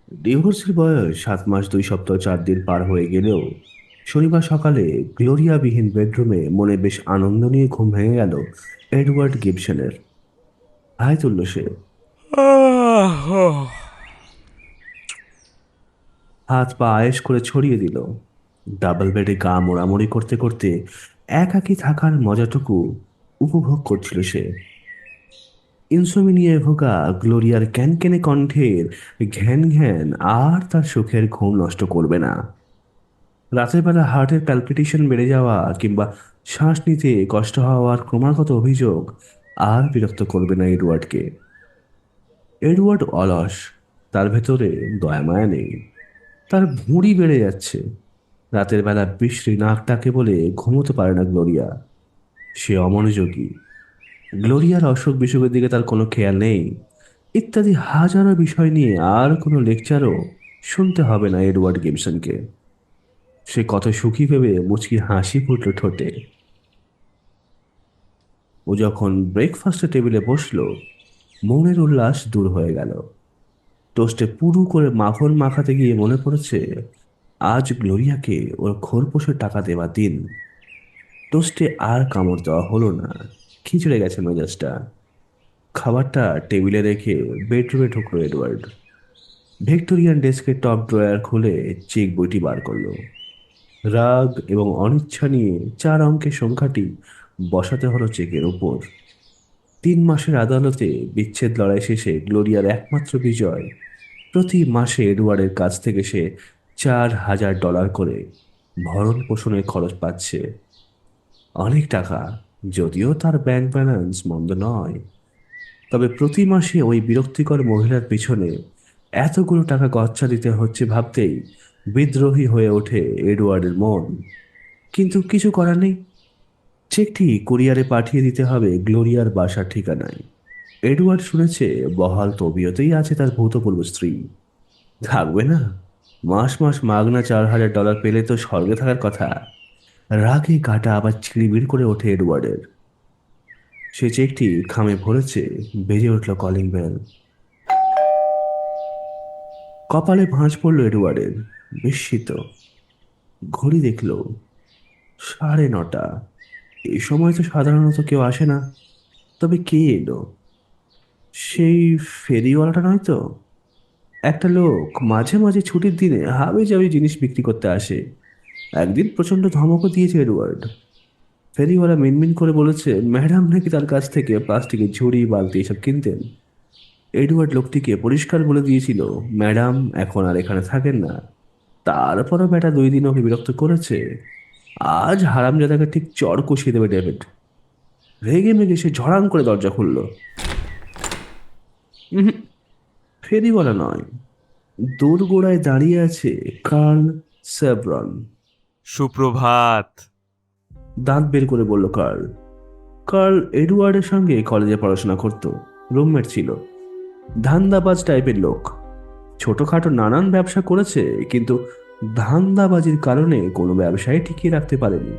ডিভোর্সের বয়স 7 মাস 2 সপ্তাহ 4 দিন পার হয়ে গেলেও শনিবার সকালে গ্লোরিয়াবিহীন বেডরুমে মনে বেশ আনন্দ নিয়ে ঘুম ভেঙে গেল এডওয়ার্ড গিবসনের। হাই তুলল সে, হাত পা আয়েশ করে ছড়িয়ে দিল। ডাবল বেডে গা মোড়ামুড়ি করতে করতে একাকী থাকার মজাটুকু উপভোগ করছিল সে। ইনসোমিনিয়ায় ভোগা গ্লোরিয়ার ক্যানকেনে কণ্ঠের ঘ্যান ঘ্যান আর তার সুখের ঘুম নষ্ট করবে না। রাতের বেলা হার্টের প্যালপিটেশন বেড়ে যাওয়া কিংবা শ্বাস নিতে কষ্ট হওয়ার ক্রমাগত অভিযোগ আর বিরক্ত করবে না এডওয়ার্ডকে। এডওয়ার্ড অলস, তার ভেতরে দয়ামায়া নেই। তার ভুঁড়ি বেড়ে যাচ্ছে। রাতের বেলা বিশ্রী নাক ডাকে বলে ঘুমোতে পারে না গ্লোরিয়া। সে অমনোযোগী। গ্লোরিয়ার অসুখ বিসুখের দিকে তার কোনো খেয়াল নেই, ইত্যাদি হাজারো বিষয় নিয়ে আর কোনো লেকচারও শুনতে হবে না এডওয়ার্ড গিবসনকে। সে কত সুখী ভেবে মুচকি হাসি ফুটল ঠোঁটে। ও যখন ব্রেকফাস্টের টেবিলে বসলো, মনের উল্লাস দূর হয়ে গেল। টোস্টে পুরু করে মাখন মাখাতে গিয়ে মনে পড়েছে আজ গ্লোরিয়াকে ওর খোরপোশের টাকা দেওয়া দিন। টোস্টে আর কামড় দেওয়া হলো না, খিচড়ে গেছে মেজাজটা। খাবারটা টেবিলে রেখে বেডরুমে ঢুকলো এডওয়ার্ড। ভিক্টোরিয়ান ডেস্কের টপ ড্রয়ার খুলে চেক বইটি বার করলো। রাগ এবং অনিচ্ছা নিয়ে 4 অঙ্কের সংখ্যাটি বসাতে হলো চেকের উপর। 3 মাসের আদালতে বিচ্ছেদ লড়াই শেষে গ্লোরিয়ার একমাত্র বিজয়, প্রতি মাসে এডওয়ার্ডের কাছ থেকে সে $4,000 করে ভরণ পোষণের খরচ পাচ্ছে। অনেক টাকা, যদিও তার ব্যাংক ব্যালেন্স মন্দ নয়। তবে প্রতি মাসে ওই বিরক্তিকর মহিলার পিছনে এতগুলো টাকা গচ্ছা দিতে হচ্ছে ভাবতেই বিদ্রোহী হয়ে ওঠে এডওয়ার্ডের মন। কিন্তু কিছু করার নেই। চেকটি কুরিয়ারে পাঠিয়ে দিতে হবে গ্লোরিয়ার বাসার ঠিকানায়। এডওয়ার্ড শুনেছে বহাল তবিয়তেই আছে তার ভূতপূর্ব স্ত্রী। থাকবে না? মাস মাস মাগনা $4,000 পেলে তো স্বর্গে থাকার কথা। রাগে গাটা আবার চিড়িবিড় করে ওঠে এডওয়ার্ডের। সে চেকটি খামে ভরেছে, বেজে উঠল কলিং বেল। কপালে ভাঁজ পড়ল এডওয়ার্ডের। বিস্মিত। ঘড়ি দেখল 9:30। এই সময় তো সাধারণত কেউ আসে না। তবে কে এলো? সেই ফেরিওয়ালাটা নয় তো? একটা লোক মাঝে মাঝে ছুটির দিনে হাবি জাবি জিনিস বিক্রি করতে আসে। একদিন প্রচন্ড ধমকও দিয়েছে এডওয়ার্ড। ফেরিওয়ালা মিনমিন করে বলেছে ম্যাডাম নাকি তার কাছ থেকে প্লাস্টিকের ঝুড়ি বালতি এসব কিনতেন। এডওয়ার্ড লোকটিকে পরিষ্কার বলে দিয়েছিল ম্যাডাম এখন আর এখানে থাকেন না। তারপরও বেটা 2 দিন ওকে বিরক্ত করেছে। আজ হারামজাদাকে ঠিক চড় কষিয়ে দেবে ডেভিড। রেগে মেগে সে ঝড়াং করে দরজা খুলল। উহুম, ফেরিওয়ালা নয়, দোরগোড়ায় দাঁড়িয়ে আছে কার্ল সেভরন। সুপ্রভাত। দাঁত বের করে বলল কার্ল। কার্ল এডওয়ার্ডের সঙ্গে কলেজে পড়াশোনা করত, রুমমেট ছিল। ধান্দাবাজ টাইপের লোক। ছোটখাটো নানান ব্যবসা করেছে, কিন্তু ধান্দাবাজির কারণে কোনো ব্যবসায় টিকিয়ে রাখতে পারেনি।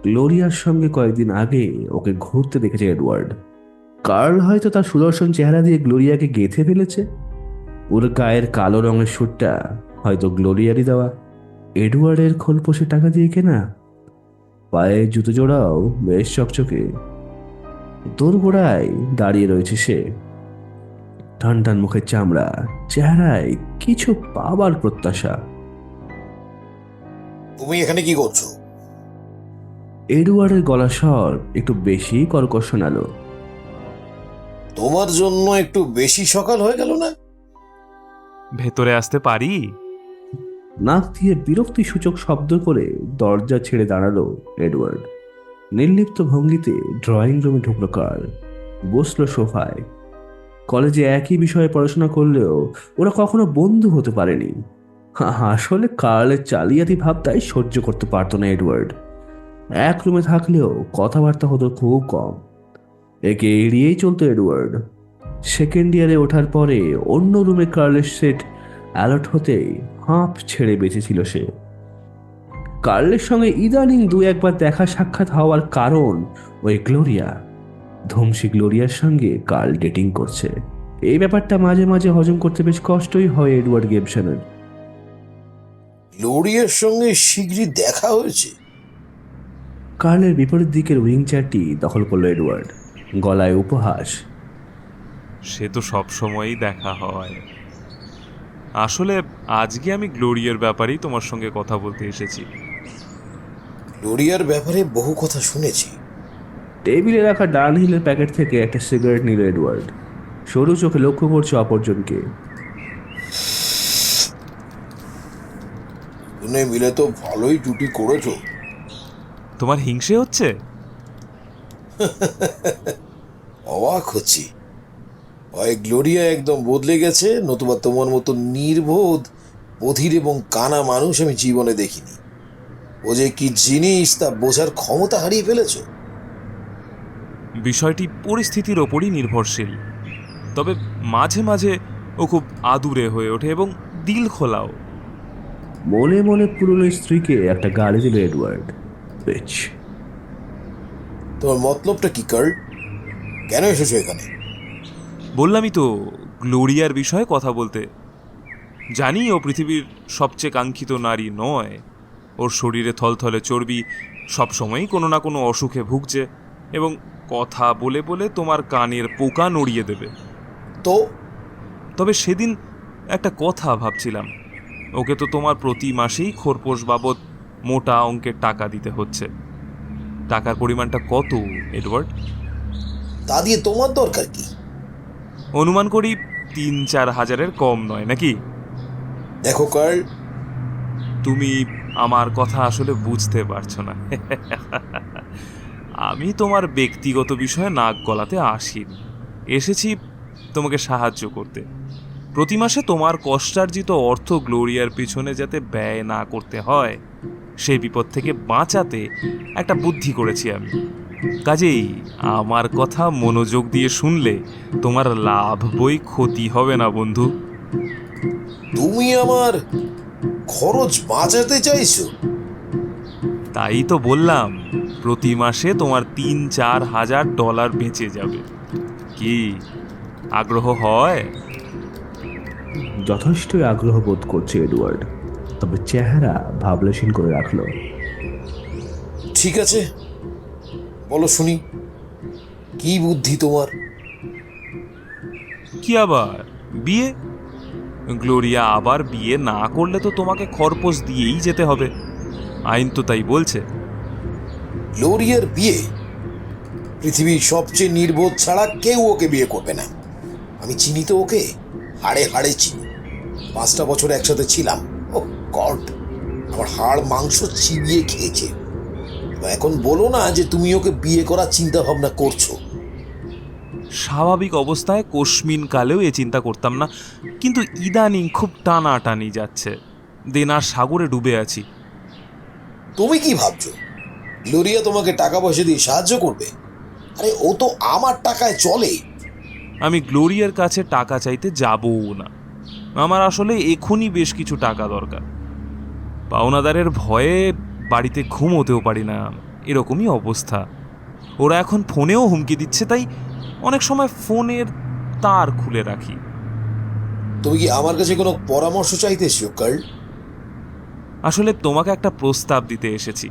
গ্লোরিয়ার সঙ্গে কয়েকদিন আগে ওকে ঘুরতে দেখেছে এডওয়ার্ড। কার্ল হয়তো তার সুদর্শন চেহারা দিয়ে গ্লোরিয়াকে গেঁথে ফেলেছে। ওর গায়ের কালো রঙের স্যুটটা হয়তো গ্লোরিয়ারই দেওয়া, এডওয়ার্ডের খোলপোষে টাকা দিয়ে কেনা। পায়ে জুতো জোড়াও বেশ চকচকে। দোরগোড়ায় দাঁড়িয়ে রয়েছে সে। টান টান মুখের চামড়া, চেহারায় কিছু পাবার প্রত্যাশা। তুমি এখানে কি করছো? এডওয়ার্ডের গলার স্বর একটু বেশি কর্কশ শোনালো। তোমার জন্য একটু বেশি সকাল হয়ে গেল না? ভেতরে আসতে পারি? নাক দিয়ে বিরক্তি সূচক শব্দ করে দরজা ছেড়ে দাঁড়ালো এডওয়ার্ড। নির্লিপ্ত ভঙ্গিতে ড্রয়িং রুমে ঢুকলো কার্ল। বসলো সোফায়। কলেজে একই বিষয়ে পড়াশোনা করলেও ওরা কখনো বন্ধু হতে পারেনি। আসলে কার্লের জালিয়াতি ভাবটাই সহ্য করতে পারতো না এডওয়ার্ড। এক রুমে থাকলেও কথাবার্তা হতো খুব কম। একে এড়িয়েই চলতো এডওয়ার্ড। সেকেন্ড ইয়ারে ওঠার পরে অন্য রুমে কার্লের সেট অ্যালার্ট হতেই হাঁপ ছেড়ে বেঁচেছিল সে। কার্লের সঙ্গে ইদানিং 2-1বার দেখা সাক্ষাৎ হওয়ার কারণ ওই গ্লোরিয়া। ধমসি গ্লোরিয়ার সঙ্গে কার্ল ডেটিং করছে। এই ব্যাপারটা মাঝে মাঝে হজম করতে বেশ কষ্টই হয় এডওয়ার্ড গিবসনের। গ্লোরিয়ার সঙ্গে শীঘ্রই দেখা হয়েছে? কার্লের বিপরীত দিকের উইং চেয়ারটি দখল করলো এডওয়ার্ড, গলায় উপহাস। সে তো সব সময়ই দেখা হয়। আসলে আজকে আমি গ্লোরিয়ার ব্যাপারেই তোমার সঙ্গে কথা বলতে এসেছি। গ্লোরিয়ার ব্যাপারে বহু কথা শুনেছি। টেবিলে রাখা ডানহিলের প্যাকেট থেকে একটা সিগারেট নিল এডওয়ার্ড, সরু চোখে লক্ষ্য করছে অপরজনকে। দুজনে মিলে তো ভালোই জুটি করেছো। তোমার হিংসে হচ্ছে? অবাক হচ্ছি। হয় গ্লোরিয়া একদম বদলে গেছে, নতুবা তোমার মতো নির্বোধ, বধির এবং কানা মানুষ আমি জীবনে দেখিনি। ও যে কি জিনিস তা বোঝার ক্ষমতা হারিয়ে ফেলেছো। বিষয়টি পরিস্থিতির ওপরই নির্ভরশীল, তবে মাঝে মাঝে ও খুব আদুরে হয়ে ওঠে এবং দিল খোলাও। মনে মনে পুরনো স্ত্রীকে একটা গালি দিল এডওয়ার্ড। বেচ। তোমার মতলবটা কি কার্ল? কেন এসেছো এখানে? বললামই তো, গ্লোরিয়ার বিষয়ে কথা বলতে। জানি ও পৃথিবীর সবচেয়ে কাঙ্ক্ষিত নারী নয়। ওর শরীরে থলথলে চর্বি, সবসময়ই কোনো না কোনো অসুখে ভুগছে এবং কথা বলে বলে তোমার কানের পোকা নড়িয়ে দেবে। তো তবে সেদিন একটা কথা ভাবছিলাম, ওকে তো তোমার প্রতি মাসেই খোরপোশ বাবদ মোটা অঙ্কের টাকা দিতে হচ্ছে। টাকার পরিমাণটা কত এডওয়ার্ড? তা দিয়ে তোমার দরকার কি? অনুমান করি ৩-৪ হাজারের কম নয় নাকি? দেখো কার্ল, তুমি আমার কথা আসলে বুঝতে পারছো না। আমি তোমার ব্যক্তিগত বিষয়ে নাক গলাতে আসিনি, এসেছি তোমাকে সাহায্য করতে। প্রতি মাসে তোমার কষ্টার্জিত অর্থ গ্লোরিয়ার পিছনে যাতে ব্যয় না করতে হয়, সেই বিপদ থেকে বাঁচাতে একটা বুদ্ধি করেছি আমি। কাজেই আমার কথা মনোযোগ দিয়ে শুনলে তোমার লাভ বই ক্ষতি হবে না বন্ধু। তুমি আমার খরচ বাঁচাতে চাইছো? তাই তো বললাম, প্রতি মাসে তোমার ৩-৪ হাজার ডলার বেঁচে যাবে। কি আগ্রহ হয়? যথেষ্টই আগ্রহ বোধ করছে এডওয়ার্ড, তবে চেহারা ভাবলেশীন করে রাখলো। ঠিক আছে, বলো শুনি, কি বুদ্ধি তোমার? কি আবার বিয়ে? গ্লোরিয়া আবার বিয়ে না করলে তো তোমাকে খরপোশ দিয়েই যেতে হবে, আইন তো তাই বলছে। গ্লোরিয়ার বিয়ে? পৃথিবীর সবচেয়ে নির্বোধ ছাড়া কেউ ওকে বিয়ে করবে না। আমি চিনি তো ওকে, হাড়ে হাড়ে চিনি। 5টা বছর একসাথে ছিলাম। ও গড, আমার হাড় মাংস চিবিয়ে খেয়েছে। এখন বলো না যে তুমি ওকে বিয়ে করার চিন্তা ভাবনা করছো। স্বাভাবিক অবস্থায় কোশমিন কালেও এ চিন্তা করতাম না, কিন্তু ইদানিং খুব টানাটানি যাচ্ছে, দেনার সাগরে ডুবে আছি। তুমি কি ভাবছো গ্লোরিয়া তোমাকে টাকা পয়সা দিয়ে সাহায্য করবে? আরে ও তো আমার টাকায় চলে। আমি গ্লোরিয়ার কাছে টাকা চাইতে যাবও না। আমার আসলে এখনই বেশ কিছু টাকা দরকার। পাওনাদারের ভয়ে বাড়িতে ঘুমোতেও পারি না, এরকমই অবস্থা। ওরা এখন ফোনেও হুমকি দিচ্ছে, তাই অনেক সময় ফোনের তার খুলে রাখি। তুমি কি আমার কাছে কোনো পরামর্শ চাইতে এসেছো কার্ল? আসলে তোমাকে একটা প্রস্তাব দিতে এসেছি।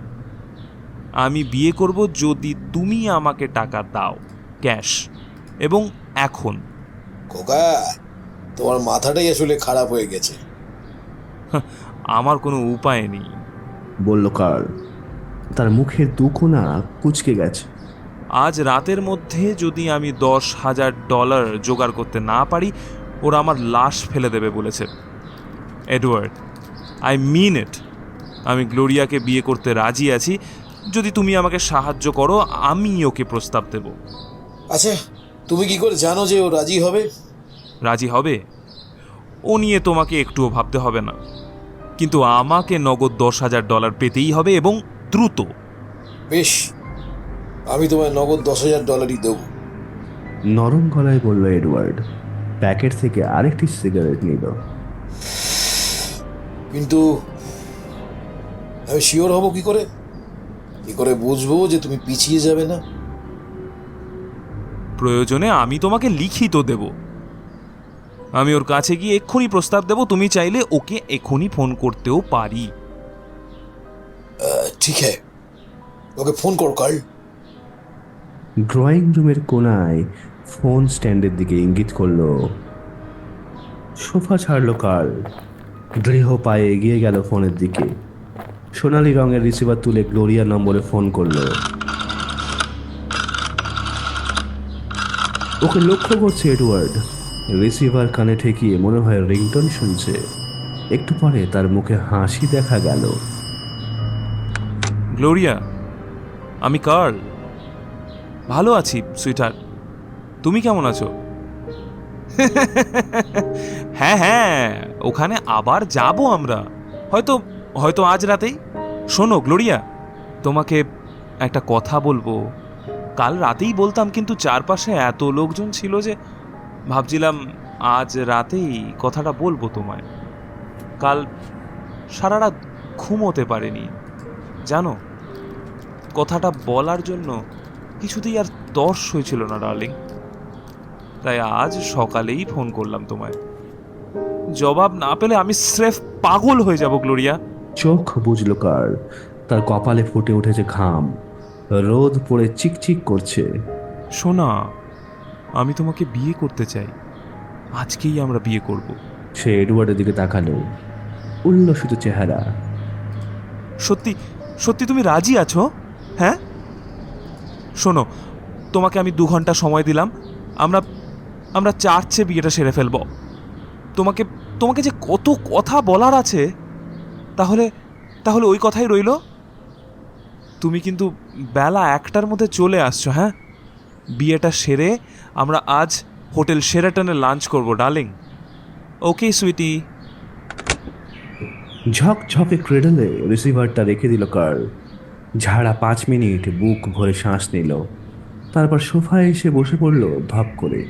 আমি বিয়ে করব যদি তুমি আমাকে টাকা দাও, ক্যাশ, এবং এখন। খোকা, তোমার মাথাটাই আসলে খারাপ হয়ে গেছে। আমার কোনো উপায় নেই, বলল কার্ল। তার মুখের দুকোনা কুঁচকে গেছে। আজ রাতের মধ্যে যদি আমি 10,000 ডলার জোগাড় করতে না পারি, ওরা আমার লাশ ফেলে দেবে বলেছে। এডওয়ার্ড, আই মিন ইট। আমি গ্লোরিয়াকে বিয়ে করতে রাজি আছি, যদি তুমি আমাকে সাহায্য করো আমি ওকে প্রস্তাব দেব। আচ্ছা, তুমি কি করে জানো যে ও রাজি হবে? রাজি হবে ও নিয়ে তোমাকে একটুও ভাবতে হবে না, কিন্তু আমাকে নগদ 10,000 ডলার পেতেই হবে এবং দ্রুত। বেশ, আমি তোমায় নগদ 10,000 ডলারই দেবো। নরম গলায় বলল এডওয়ার্ড, প্যাকেট থেকে আরেকটি সিগারেট নিল। কিন্তু আমি শিওর হব কি করে? কি করে বুঝবো যে তুমি পিছিয়ে যাবে না? প্রয়োজনে আমি তোমাকে লিখিত দেব। আমি ওর কাছে গিয়ে এক্ষুনি প্রস্তাব দেবো, তুমি চাইলে ওকে এক্ষুনি ফোন করতেও পারি। ঠিক হ্যাঁ, ওকে ফোন কর কার্ল। ড্রয়িং রুমের কোনায় ফোন স্ট্যান্ডের দিকে ইঙ্গিত করলো। সোফা ছাড়লো কার্ল, দৃঢ় পায়ে এগিয়ে গেল ফোনের দিকে। সোনালী রঙের রিসিভার তুলে গ্লোরিয়া নম্বরে ফোন করলো। ওকে লক্ষ্য করছে এডওয়ার্ড। রিসিভার কানে ঠেকিয়ে মনে হয় রিংটোন শুনছে। একটু পরে তার মুখে হাসি দেখা গেল। গ্লোরিয়া, আমি কার্ল। ভালো আছি সুইটহার্ট, তুমি কেমন আছো? হ্যাঁ হ্যাঁ, ওখানে আবার যাব আমরা, হয়তো হয়তো আজ রাতেই। শোনো গ্লোরিয়া, তোমাকে একটা কথা বলবো। কাল রাতেই বলতাম, কিন্তু চারপাশে এত লোকজন ছিল যে ভাবছিলাম আজ রাতেই কথাটা বলবো তোমায়। কাল সারা রাত ঘুমোতে পারিনি জানো। কথাটা বলার জন্য কিছুতেই আর তর্স হয়েছিল না ডার্লিং, তাই আজ সকালেই ফোন করলাম তোমায়। জবাব না পেলে আমি স্রেফ পাগল হয়ে যাব গ্লোরিয়া। চোখ বুঝলো কার্ল, তার কপালে ফুটে উঠেছে ঘাম, রোদ পড়ে চিকচিক করছে। শোনা, আমি তোমাকে বিয়ে করতে চাই, আজকেই আমরা বিয়ে করব। সে এডওয়ার্ডের দিকে তাকালো, উল্লসিত চেহারা। সত্যি সত্যি তুমি রাজি আছো? হ্যাঁ শোনো, তোমাকে আমি 2 ঘন্টা সময় দিলাম, আমরা আমরা চার্চে বিয়েটা সেরে ফেলব। তোমাকে তোমাকে যে কত কথা বলার আছে, তাহলে তাহলে ওই কথাই রইল। তুমি কিন্তু বেলা 1টার মধ্যে চলে আসছো, হ্যাঁ? বিয়েটা সেরে আমরা আজ হোটেল শেরাটনে লাঞ্চ করব ডার্লিং। ওকে সুইটি। ঝকঝকে ক্রেডলে রিসিভারটা রেখে দিল কার্ল। ঝাড়া 5 মিনিট বুক ভরে শ্বাস নিল, তারপর সোফায় এসে বসে পড়ল ধপ করে।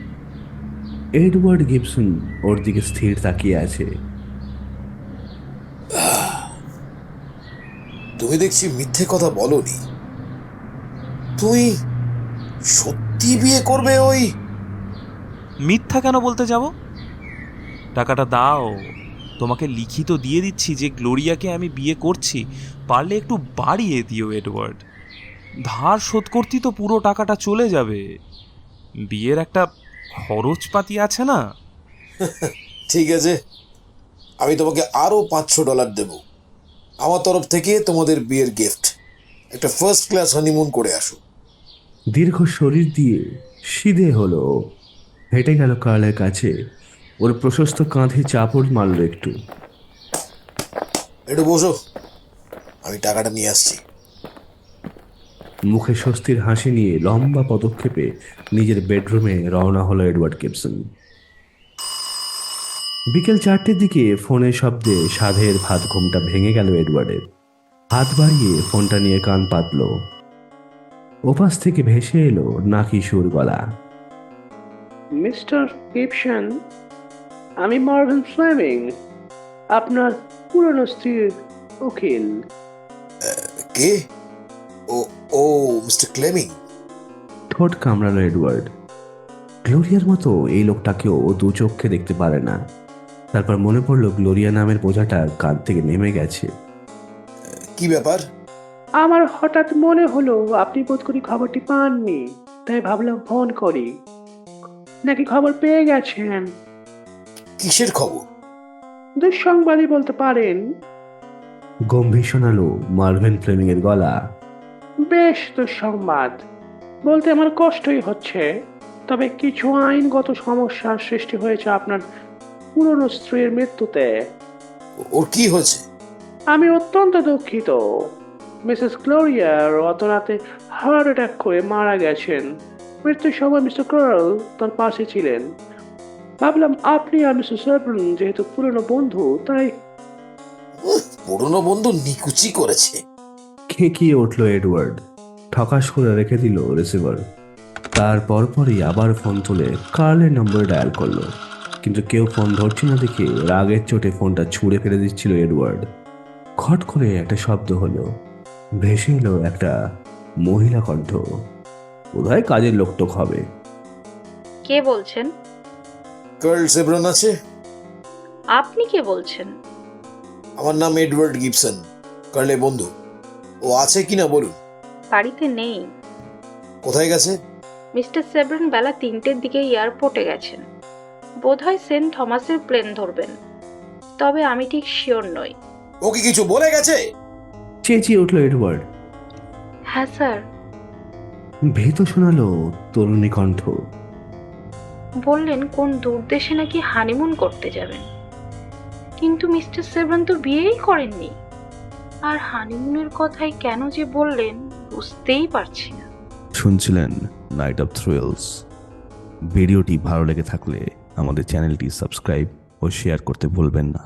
এডওয়ার্ড গিবসন ওর দিকে স্থির তাকিয়ে আছে। তুমি দেখছি মিথ্যে কথা বলনি। তুমি সত্যি বিয়ে করবে ওই? মিথ্যা কেন বলতে যাব? টাকাটা দাও, তোমাকে লিখিত দিয়ে দিচ্ছি যে গ্লোরিয়াকে আমি বিয়ে করছি। পারলে একটু বাড়িয়ে দিও এডওয়ার্ড, ধার শোধ করতেই তো পুরো টাকাটা চলে যাবে। বিয়ের একটা খরচপাতি আছে না? ঠিক আছে, আমি তোমাকে আরো $500 দেব আমার তরফ থেকে, তোমাদের বিয়ের গিফট। একটা ফার্স্ট ক্লাস হানিমুন করে আসো। দীর্ঘ শরীর দিয়ে সিধে হলো, হেঁটে গেল কার্লের কাছে, ওর প্রশস্ত কাঁধে চাপড় মারল একটু। একটু বসো, আমি টাকাটা নিয়ে আসছি। মুখে স্বস্তির হাসি নিয়ে লম্বা পদক্ষেপে নিজের বেডরুমে রওনা হলো এডওয়ার্ড গিবসন। বিকেল 4টের দিকে ফোনের শব্দে সাধের ভাত ঘুমটা ভেঙে গেল এডওয়ার্ডের। হাত বাড়িয়ে ফোনটা নিয়ে কান পাতল। ওপাশ থেকে ভেসে এলো নাকি সুর গলা। মিস্টার গিবসন, আমি মার্ভিন ফ্লেমিং, আপনার পুরনো স্ত্রীর উকিল। কে? ও ও মিস্টার ক্লেমিং। ঠোঁট কামড়ালো এডওয়ার্ড। গ্লোরিয়ার মতো এই লোকটাকেও ও দু চোখে দেখতে পারে না। তারপর মনে পড়লো গ্লোরিয়া নামের বোঝাটা কাঁধ থেকে নেমে গেছে। কি ব্যাপার? আমার হঠাৎ মনে হলো আপনি বোধ করি খবরটি পাননি, তাই ভাবলাম ফোন করি। নাকি খবর পেয়ে গেছেন? কিসের খবর? দুঃসংবাদই বলতে পারেন। গম্ভীর শোনালো মার্ভেন ফ্লেমিং এর গলা। বেশ দুঃসংবাদ। বলতে আমার কষ্টই হচ্ছে, তবে কিছু আইনগত সমস্যার সৃষ্টি হয়েছে আপনার পুরনো স্ত্রীর মৃত্যুতে। ওর কি হয়েছে? আমি অত্যন্ত দুঃখিত। মিসেস গ্লোরিয়ার অত রাতে হার্ট অ্যাটাক করে মারা গেছেন। মৃত্যুর সময় মিস্টার কার্ল তার পাশে ছিলেন। ভাবলাম আপনি আর মিস্টার সার্ভেন যেহেতু পুরনো বন্ধু, তাই। পুরনো বন্ধু নিকুচি করেছে। খেকিয়ে উঠল এডওয়ার্ড, ঠকাস করে রেখে দিল রিসিভার। তার পরপরই আবার ফোন তুলে কার্লের নম্বরে ডায়াল করলো, কিন্তু কেউ ফোন ধরছে না দেখে রাগের চোটে ফোনটা ছুঁড়ে ফেলে দিচ্ছিল এডওয়ার্ড। খট করে একটা শব্দ হলো, ভেসে এলো একটা মহিলা কণ্ঠ। বোধহয় কাজের লোকটোক হবে। কে বলছেন? কার্ল সেব্রন আছে? আপনি কে বলছেন? আমার নাম এডওয়ার্ড গিবসন, কার্লের বন্ধু। ও আছে কিনা বলুন। বাড়িতে নেই। কোথায় গেছে? মিস্টার সেব্রন বেলা 3টের দিকে এয়ারপোর্টে গেছেন। বোধহয় সেন্ট থমাসের প্লেন ধরবেন, তবে আমি ঠিক শিওর নই। ও কি কিছু বলে গেছে? চেঁচিয়ে উঠল এডওয়ার্ড। হ্যাঁ স্যার। ভীত শোনালো তরুণী কণ্ঠ। বললেন কোন দূর দেশে নাকি হানিমুন করতে যাবেন, কিন্তু মিস্টার সেব্রন তো বিয়েই করেননি। আর হানিমুনের কথাই কেন যে বললেন বুঝতেই পারছি না। শুনছিলেন নাইট অফ থ্রিলস। ভিডিওটি ভালো লেগে থাকলে আমাদের চ্যানেলটি সাবস্ক্রাইব ও শেয়ার করতে ভুলবেন না।